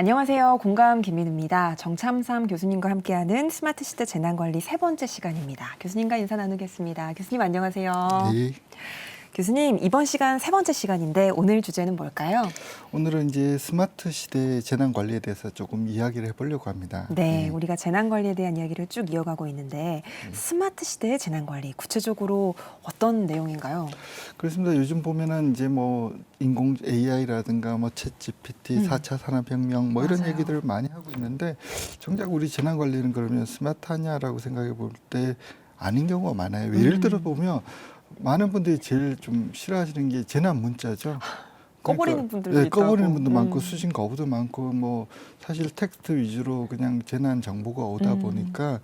안녕하세요. 공감 김민우입니다. 정참삼 교수님과 함께하는 스마트 시대 재난관리 세 번째 시간입니다. 교수님과 인사 나누겠습니다. 교수님 안녕하세요. 네. 교수님, 이번 시간 세 번째 시간인데 오늘 주제는 뭘까요? 오늘은 이제 스마트 시대 재난 관리에 대해서 조금 이야기를 해보려고 합니다. 네, 우리가 재난관리에 대한 이야기를 쭉 이어가고 있는데 스마트 시대의 재난관리, 구체적으로 어떤 내용인가요? 그렇습니다. 요즘 보면은 이제 뭐 인공 AI라든가 뭐 챗 GPT, 4차 산업혁명 뭐 이런 맞아요. 얘기들을 많이 하고 있는데 정작 우리 재난 관리는 그러면 스마트하냐라고 생각해 볼 때 아닌 경우가 많아요. 예를 들어 보면 많은 분들이 제일 좀 싫어하시는 게 재난 문자죠. 꺼버리는 분들도 네, 있다고. 꺼버리는 분도 많고 수신 거부도 많고 뭐 사실 텍스트 위주로 그냥 재난 정보가 오다 보니까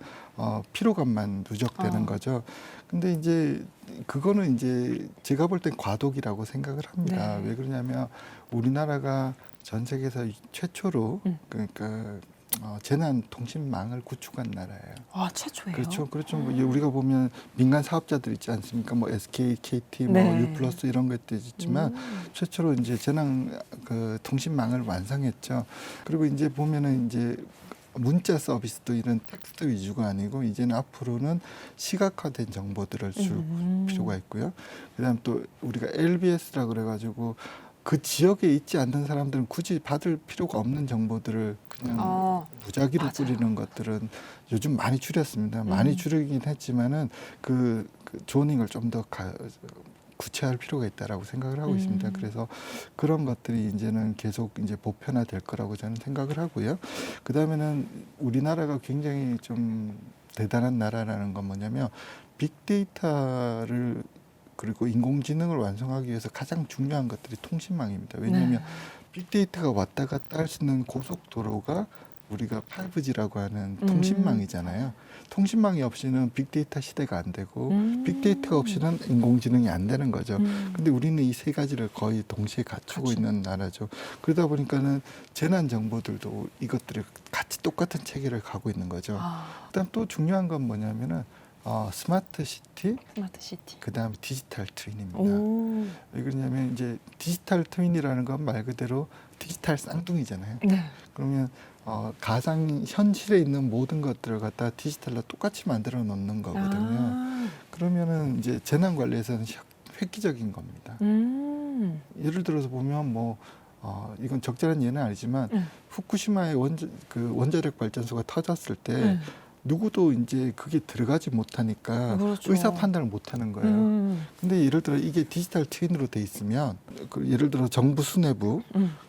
피로감만 누적되는 거죠. 근데 이제 그거는 이제 제가 볼 땐 과도기라고 생각을 합니다. 네. 왜 그러냐면 우리나라가 전 세계에서 최초로 그러니까 재난 통신망을 구축한 나라예요. 아, 최초예요? 그렇죠. 그렇죠. 뭐 우리가 보면 민간 사업자들 있지 않습니까? 뭐 SK, KT, 뭐 네. U+ 이런 것들 있지만 최초로 이제 재난 그 통신망을 완성했죠. 그리고 이제 보면은 이제 문자 서비스도 이런 텍스트 위주가 아니고 이제는 앞으로는 시각화된 정보들을 줄 필요가 있고요. 그다음 또 우리가 LBS라 그래가지고 그 지역에 있지 않는 사람들은 굳이 받을 필요가 없는 정보들을 그냥 무작위로 맞아요. 뿌리는 것들은 요즘 많이 줄였습니다. 많이 줄이긴 했지만은 그 조닝을 좀 더 구체화할 필요가 있다라고 생각을 하고 있습니다. 그래서 그런 것들이 이제는 계속 이제 보편화될 거라고 저는 생각을 하고요. 그 다음에는 우리나라가 굉장히 좀 대단한 나라라는 건 뭐냐면 빅데이터를 그리고 인공지능을 완성하기 위해서 가장 중요한 것들이 통신망입니다. 왜냐하면 빅데이터가 왔다 갔다 할 수 있는 고속도로가 우리가 5G라고 하는 통신망이잖아요. 통신망이 없이는 빅데이터 시대가 안 되고 빅데이터가 없이는 인공지능이 안 되는 거죠. 근데 우리는 이 세 가지를 거의 동시에 갖추고 있는 나라죠. 그러다 보니까는 재난 정보들도 이것들이 같이 똑같은 체계를 가고 있는 거죠. 그다음 또 중요한 건 뭐냐면은 스마트 시티, 그다음에 디지털 트윈입니다. 왜 그러냐면 이제 디지털 트윈이라는 건 말 그대로 디지털 쌍둥이잖아요. 네. 그러면 가상 현실에 있는 모든 것들을 갖다 디지털로 똑같이 만들어 놓는 거거든요. 그러면은 이제 재난 관리에서는 획기적인 겁니다. 예를 들어서 보면 뭐 이건 적절한 예는 아니지만 후쿠시마의 원자력 발전소가 터졌을 때 누구도 이제 그게 들어가지 못하니까 그렇죠. 의사 판단을 못 하는 거예요. 근데 예를 들어 이게 디지털 트윈으로 돼 있으면 예를 들어 정부 수뇌부,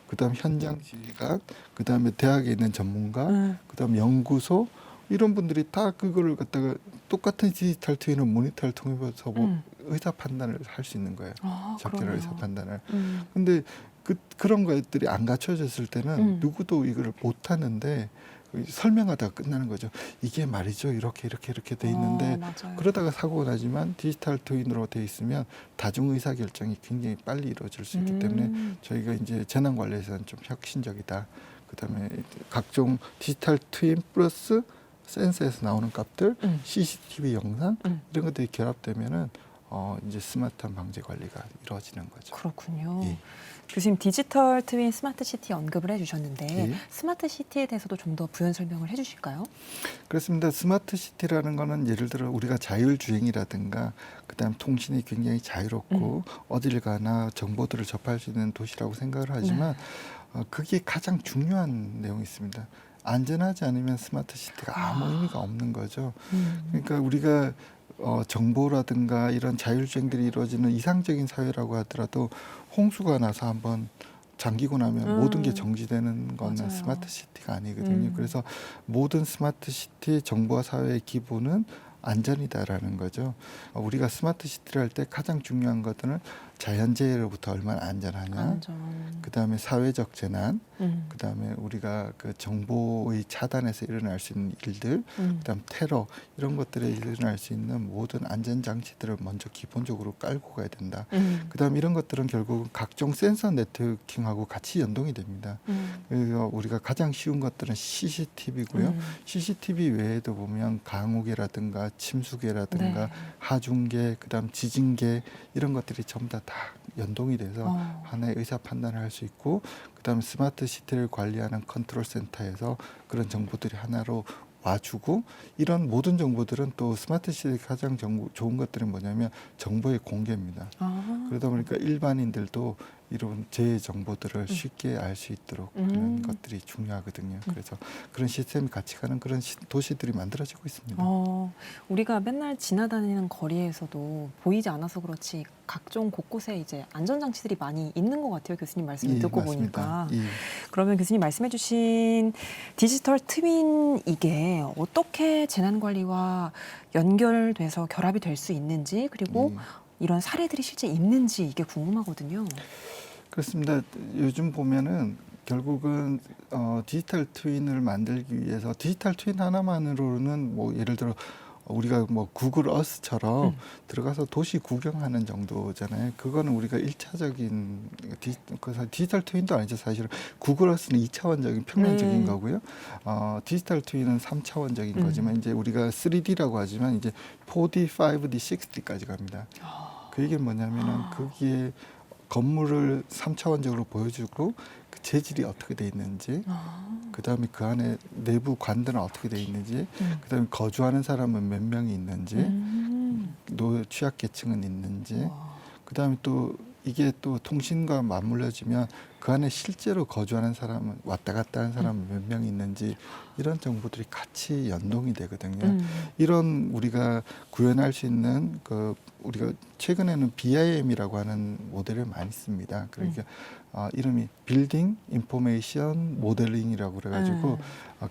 그다음 현장 지휘관, 그다음에 대학에 있는 전문가, 그다음 연구소 이런 분들이 다 그거를 갖다가 똑같은 디지털 트윈을 모니터를 통해서 의사 판단을 할 수 있는 거예요. 적절한 의사 판단을. 근데 그런 것들이 안 갖춰졌을 때는 누구도 이걸 못 하는데 설명하다가 끝나는 거죠. 이게 말이죠. 이렇게 돼 있는데 그러다가 사고가 나지만 디지털 트윈으로 돼 있으면 다중 의사 결정이 굉장히 빨리 이루어질 수 있기 때문에 저희가 이제 재난 관리에서는 좀 혁신적이다. 그다음에 각종 디지털 트윈 플러스 센서에서 나오는 값들, CCTV 영상 이런 것들이 결합되면은 이제 스마트한 방제 관리가 이루어지는 거죠. 그렇군요. 예. 교수님 디지털 트윈 스마트 시티 언급을 해주셨는데 예. 스마트 시티에 대해서도 좀 더 부연 설명을 해주실까요? 그렇습니다. 스마트 시티라는 거는 예를 들어 우리가 자율주행이라든가 그다음 통신이 굉장히 자유롭고 어딜 가나 정보들을 접할 수 있는 도시라고 생각을 하지만 그게 가장 중요한 내용이 있습니다. 안전하지 않으면 스마트 시티가 아무 의미가 없는 거죠. 그러니까 우리가 정보라든가 이런 자율주행들이 이루어지는 이상적인 사회라고 하더라도 홍수가 나서 한번 잠기고 나면 모든 게 정지되는 거는 맞아요. 스마트 시티가 아니거든요. 그래서 모든 스마트 시티 정보화 사회의 기본은 안전이다라는 거죠. 우리가 스마트 시티를 할 때 가장 중요한 것들은 자연재해로부터 얼마나 안전하냐, 그다음에 사회적 재난, 그다음에 우리가 그 정보의 차단에서 일어날 수 있는 일들, 그다음 테러 이런 것들에 일어날 수 있는 모든 안전 장치들을 먼저 기본적으로 깔고 가야 된다. 그다음 이런 것들은 결국 각종 센서 네트워킹하고 같이 연동이 됩니다. 그래서 우리가 가장 쉬운 것들은 CCTV고요. CCTV 외에도 보면 강우계라든가 침수계라든가 하중계, 그다음 지진계 이런 것들이 전부 다 연동이 돼서 하나의 의사 판단을 할 수 있고, 그다음에 스마트 시티를 관리하는 컨트롤 센터에서 그런 정보들이 하나로 와주고 이런 모든 정보들은 또 스마트 시티의 가장 좋은 것들은 뭐냐면 정보의 공개입니다. 그러다 보니까 일반인들도 이런 제 정보들을 쉽게 알 수 있도록 그런 것들이 중요하거든요. 그래서 그런 시스템이 같이 가는 그런 도시들이 만들어지고 있습니다. 우리가 맨날 지나다니는 거리에서도 보이지 않아서 그렇지 각종 곳곳에 이제 안전장치들이 많이 있는 것 같아요. 교수님 말씀을 예, 듣고 맞습니다. 보니까. 예. 그러면 교수님 말씀해주신 디지털 트윈 이게 어떻게 재난관리와 연결돼서 결합이 될 수 있는지 그리고 이런 사례들이 실제 있는지 이게 궁금하거든요. 그렇습니다. 요즘 보면은 결국은 디지털 트윈을 만들기 위해서 디지털 트윈 하나만으로는 뭐 예를 들어 우리가 뭐 구글 어스처럼 들어가서 도시 구경하는 정도잖아요. 그거는 우리가 1차적인 디지털 트윈도 아니죠. 사실은 구글 어스는 2차원적인 평면적인 거고요. 디지털 트윈은 3차원적인 거지만 이제 우리가 3D라고 하지만 이제 4D, 5D, 6D까지 갑니다. 그 얘기는 뭐냐면은 거기에 건물을 3차원적으로 보여주고 그 재질이 어떻게 돼 있는지, 그다음에 그 안에 내부 관들은 어떻게 돼 있는지, 그다음에 거주하는 사람은 몇 명이 있는지, 취약계층은 있는지, 그다음에 또 이게 또 통신과 맞물려지면 그 안에 실제로 거주하는 사람은 왔다 갔다 하는 사람은 몇 명이 있는지 이런 정보들이 같이 연동이 되거든요. 이런 우리가 구현할 수 있는 우리가 최근에는 BIM이라고 하는 모델을 많이 씁니다. 그러니까 이름이 빌딩 인포메이션 모델링이라고 그래가지고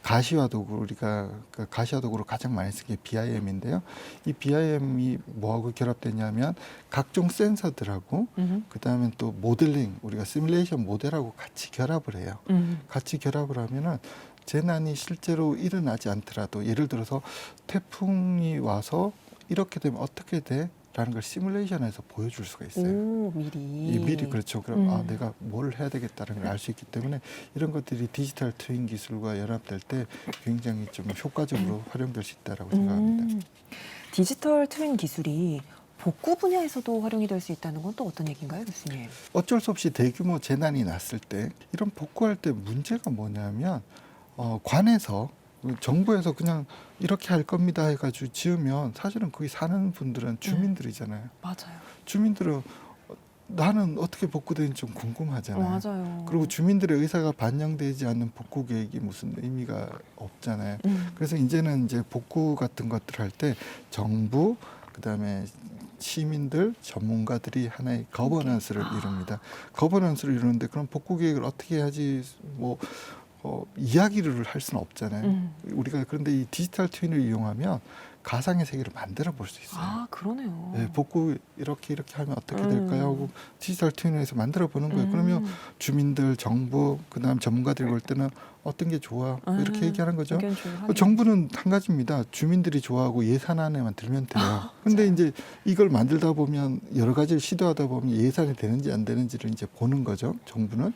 가시화 도구 우리가 가시화 도구로 가장 많이 쓴 게 BIM인데요. 이 BIM이 뭐하고 결합되냐면 각종 센서들하고 그다음에 또 모델링 우리가 시뮬레이션 모델하고 같이 결합을 해요. 같이 결합을 하면은 재난이 실제로 일어나지 않더라도 예를 들어서 태풍이 와서 이렇게 되면 어떻게 돼? 라는 걸 시뮬레이션에서 보여줄 수가 있어요. 미리 그렇죠. 그럼 내가 뭘 해야 되겠다는 걸 알 수 있기 때문에 이런 것들이 디지털 트윈 기술과 연합될 때 굉장히 좀 효과적으로 활용될 수 있다라고 생각합니다. 디지털 트윈 기술이 복구 분야에서도 활용이 될 수 있다는 건 또 어떤 얘기인가요, 교수님? 어쩔 수 없이 대규모 재난이 났을 때 이런 복구할 때 문제가 뭐냐면 관에서 정부에서 그냥 이렇게 할 겁니다 해가지고 지으면 사실은 거기 사는 분들은 주민들이잖아요. 맞아요. 주민들은 나는 어떻게 복구되는지 좀 궁금하잖아요. 맞아요. 그리고 주민들의 의사가 반영되지 않는 복구 계획이 무슨 의미가 없잖아요. 그래서 이제는 이제 복구 같은 것들 할 때 정부 그다음에 시민들, 전문가들이 하나의 거버넌스를 이룹니다. 거버넌스를 이루는데 그럼 복구 계획을 어떻게 해야지 이야기를 할 수는 없잖아요. 우리가 그런데 이 디지털 트윈을 이용하면 가상의 세계를 만들어 볼 수 있어요. 그러네요. 네, 복구 이렇게 하면 어떻게 될까요? 하고 디지털 트윈에서 만들어 보는 거예요. 그러면 주민들, 정부, 그다음 전문가들이 볼 때는 어떤 게 좋아? 이렇게 얘기하는 거죠. 정부는 한 가지입니다. 주민들이 좋아하고 예산 안에만 들면 돼요. 근데 이제 이걸 만들다 보면 여러 가지를 시도하다 보면 예산이 되는지 안 되는지를 이제 보는 거죠. 정부는.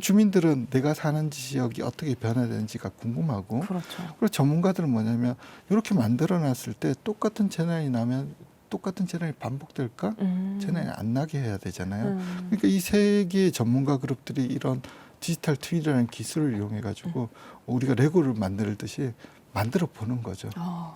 주민들은 내가 사는 지역이 어떻게 변화되는지가 궁금하고. 그리고 전문가들은 뭐냐면 이렇게 만들어 놨을 때 똑같은 재난이 나면 똑같은 재난이 반복될까? 재난이 안 나게 해야 되잖아요. 그러니까 이 세 개의 전문가 그룹들이 이런 디지털 트윈이라는 기술을 이용해 가지고 우리가 레고를 만들듯이 만들어 보는 거죠.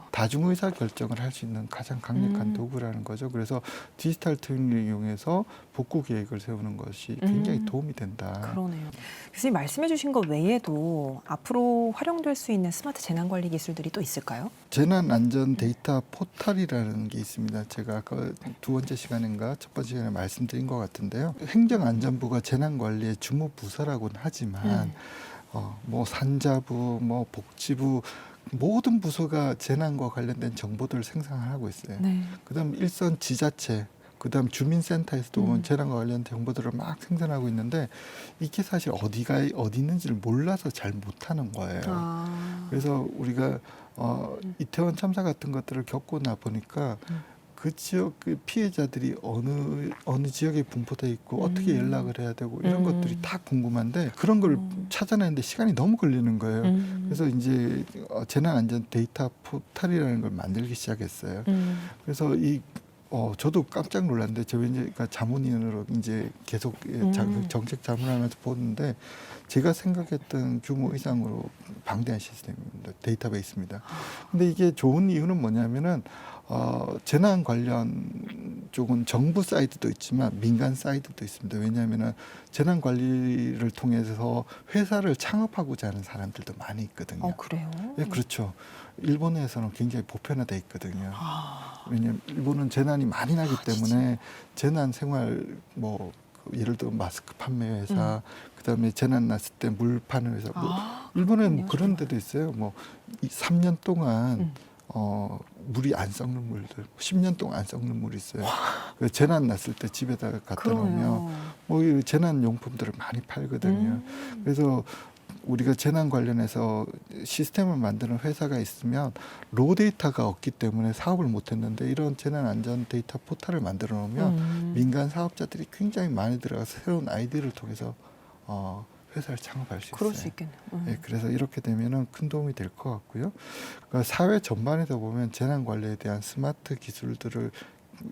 다중의사 결정을 할 수 있는 가장 강력한 도구라는 거죠. 그래서 디지털 트윈을 이용해서 복구 계획을 세우는 것이 굉장히 도움이 된다. 그러네요. 교수님 말씀해 주신 것 외에도 앞으로 활용될 수 있는 스마트 재난관리 기술들이 또 있을까요? 재난안전 데이터 포털이라는 게 있습니다. 제가 아까 두 번째 시간인가 첫 번째 시간에 말씀드린 것 같은데요. 행정안전부가 재난관리의 주무부서라고는 하지만 뭐 산자부, 뭐 복지부 모든 부서가 재난과 관련된 정보들을 생산하고 있어요. 그다음 일선 지자체, 그다음 주민센터에서도 재난과 관련된 정보들을 막 생산하고 있는데 이게 사실 어디 있는지를 몰라서 잘 못하는 거예요. 그래서 우리가 이태원 참사 같은 것들을 겪고 나 보니까 그 지역 그 피해자들이 어느 지역에 분포돼 있고 어떻게 연락을 해야 되고 이런 것들이 다 궁금한데 그런 걸 찾아내는데 시간이 너무 걸리는 거예요. 그래서 이제 재난안전 데이터 포털이라는 걸 만들기 시작했어요. 그래서 이 저도 깜짝 놀랐는데 저 그러니까 자문위원으로 이제 계속 정책 자문하면서 보는데 제가 생각했던 규모 이상으로 방대한 시스템입니다. 데이터베이스입니다. 근데 이게 좋은 이유는 뭐냐면은 재난 관련 쪽은 정부 사이트도 있지만 민간 사이트도 있습니다. 왜냐하면은 재난 관리를 통해서 회사를 창업하고자 하는 사람들도 많이 있거든요. 그래요? 예, 그렇죠. 일본에서는 굉장히 보편화돼 있거든요. 왜냐하면 일본은 재난이 많이 나기 때문에 재난 생활 예를 들어 마스크 판매 회사, 그다음에 재난 났을 때 물 파는 회사, 일본에는 그런 데도 있어요. 3년 동안 물이 안 썩는 물들, 10년 동안 안 썩는 물이 있어요. 그 재난 났을 때 집에다가 갖다 놓으면 이 재난 용품들을 많이 팔거든요. 그래서 우리가 재난 관련해서 시스템을 만드는 회사가 있으면 로 데이터가 없기 때문에 사업을 못했는데 이런 재난 안전 데이터 포털을 만들어 놓으면 민간 사업자들이 굉장히 많이 들어가서 새로운 아이디어를 통해서 회사를 창업할 수 있어요. 그럴 수 있겠네요. 네, 그래서 이렇게 되면은 큰 도움이 될 것 같고요. 그러니까 사회 전반에서 보면 재난 관리에 대한 스마트 기술들을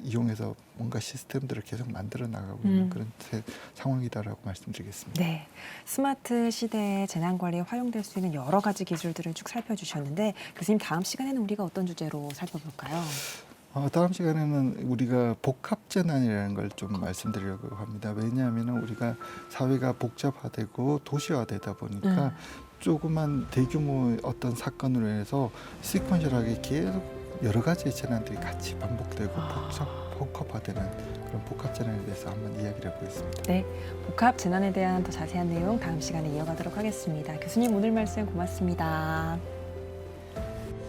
이용해서 뭔가 시스템들을 계속 만들어 나가고 있는 그런 상황이다라고 말씀드리겠습니다. 네, 스마트 시대의 재난 관리에 활용될 수 있는 여러 가지 기술들을 쭉 살펴주셨는데 교수님 다음 시간에는 우리가 어떤 주제로 살펴볼까요? 다음 시간에는 우리가 복합 재난이라는 걸 좀 말씀드리려고 합니다. 왜냐하면 우리가 사회가 복잡화되고 도시화되다 보니까 조그만 대규모 어떤 사건으로 인해서 시퀀셜하게 계속 여러 가지의 재난들이 같이 반복되고 복합화되는 그런 복합 재난에 대해서 한번 이야기를 해보겠습니다. 네, 복합 재난에 대한 더 자세한 내용 다음 시간에 이어가도록 하겠습니다. 교수님 오늘 말씀 고맙습니다.